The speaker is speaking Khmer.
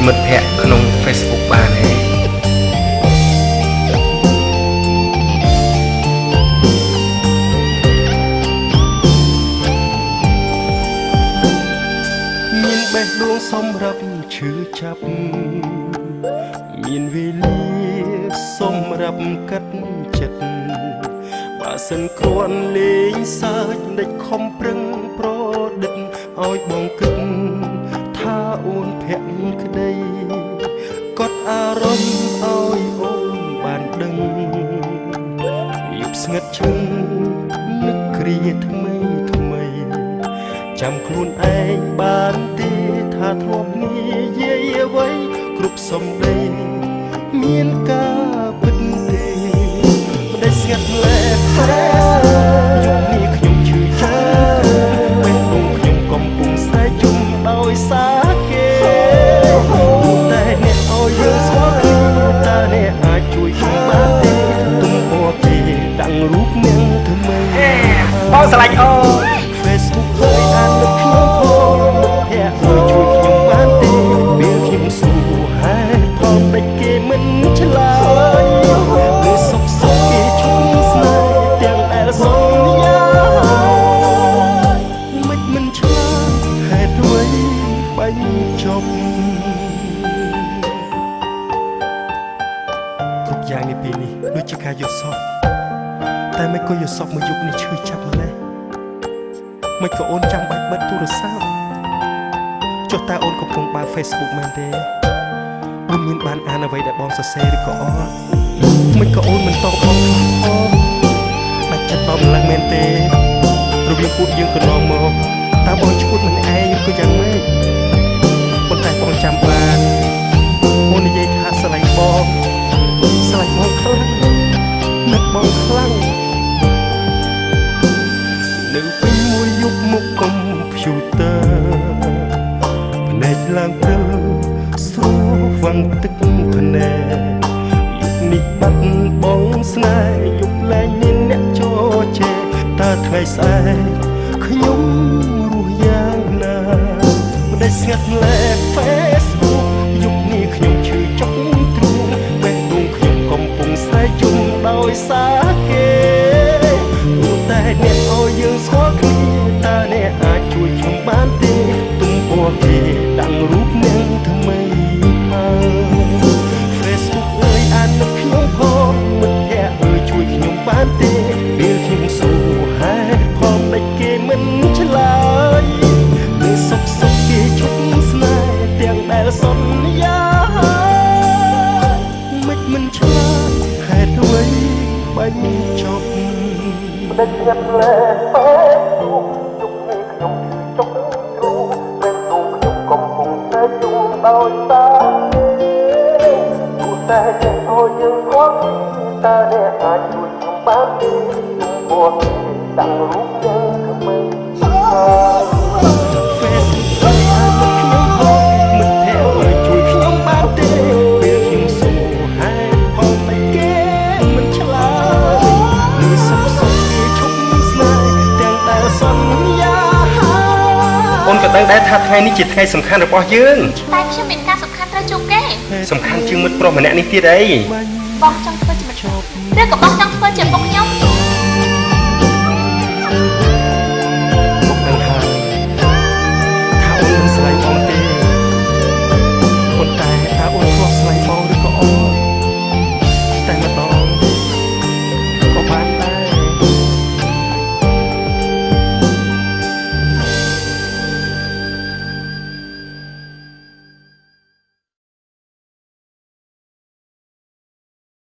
មិត្តភ័ក្តិក្នុង Facebook បានទេមានបេះដូងសម្រាប់ឈឺចាប់មានវេលាសម្រាប់កាត់ចិត្តបើសិនគ្រាន់លេងសើចដេចខំប្រឹងប្រឌិតឲ្យបងគិតថាអូនភ័ក្រក្តីកត់អារម្មណ៍ឲ្យអូនបានដឹងយប់ស្ងាត់ឈឹងនឹកគ្រាថ្មីថ្មីចាំខ្លួនឯងបានទេថាធ្លាប់និយាយអ្វីគ្រប់សំដីមានការពិតទេដែលស្ងាត់លែយប់នេះខ្ញុំឈឺចាប់បេះដូងខ្ញុំកំពុងស្រែកជុំដោយសារគេតែអ្នកឲ្យយើងស្គាល់គ្នាតើអ្នកអាចជួយខ្ញុំបានទេទុំពណ៌គេដាំងរូបនាងថ្មីបងស្រឡាញ់អូន Facebook ហើយអាននឹកខ្ញុំផងមិត្តភ័ក្តិឲ្យជួយខ្ញុំបានទេពេលខ្ញុំសួរហេតុផលតែគេមិនឆ្លើយពេលសុខសុខគេឈប់ស្នេហ៍ទាំងដែលសន្យាមិនឆ្លើយហេតុអ្វីបាញ់ចប់គ្រប់យ៉ាងនៅពេលនេះដូចជាការយល់សប្តិតែមិនក៏យល់សប្តិមួយយប់នេះឈឺចាប់ម្ល៉េះមិនក៏អូនចាំបាច់បិទទូរស័ព្ទចុះតើអូនកំពុងបើក Facebook មែនទេអូនមានបានអានអ្វីដែលបងសរសេរឬក៏អត់មិនក៏អូនមិនតបបងផងដាច់ចិត្តតបម្ល៉េះមែនទេរវាងពួកយើងកន្លងមកតើបងឈួតមិនឯងក៏យ៉ាងម៉េចប៉ុន្តែបងចាំបានអូននិយាយថាស្រឡាញ់បងខ្លាំងនឹកបងខ្លាំងនៅពេញមួយយប់មុខកុំព្យូទ័រភ្នែកឡើងព្រើស្រួលវាំងទឹកភ្នែកយប់នេះបាត់បងស្នេហ៍យប់លែងមានអ្នកចោជេរតើថ្ងៃស្អែកខ្ញុំរស់យ៉ាងណាមិនได้ស្ងាត់លែ Facebook យប់នេះខ្ញុំឈឺចុកទ្រូងបេះដូងខ្ញុំកំពុងស្រែកជុំដោយសារគេតែអ្នកឲ្យយើងស្គាល់គ្នាតើអ្នកអាចជួយខ្ញុំបានទេទុំពណ៌គេដាំងរូបនាងថ្មីហើយ Facebook អើយអាននឹកខ្ញុំផងមិត្តភ័ក្តិអើយជួយខ្ញុំបានទេពេលខ្ញុំសួរហេតុផលតែគេមិនឆ្លើយពេលសុខសុខគេឈប់ស្នេហ៍ទាំងដែលសន្យាមិនឆ្លើយហេតុអ្វីបាញ់ចប់ដែលស្ងាត់លែពេលយប់នេះខ្ញុំចុកទ្រូងពេលទូខ្ញុំកំពុងតែយំដោយសារទោះតែអ្នកឲ្យយើងស្គាល់តើអ្នកអាចជួយខ្ញុំបានទេពណ៌គេដាំងរូបយើងថ្មីFacebook ឲ្យអាននឹកខ្ញុំផងមិត្តភ័ក្តិឲ្យជួយខ្ញុំបានទេពេលខ្ញុំសួរហេតុផលតែគេមិនឆ្លើយនេះសុខសុខគេឈប់ស្នេហ៍ទាំងដែលសន្យាអូនក៏ដឹងដែរថាថ្ងៃនេះជាថ្ងៃសំខាន់របស់យើងតែខ្ញុំមានការសំខាន់ត្រូវជួបគេសំខាន់ជាងមិត្តប្រុសម្នាក់នេះទៀតអីបងចង់ធ្វើជាមិត្តឬក៏បងចង់ធ្វើជាពុកខ្ញុំ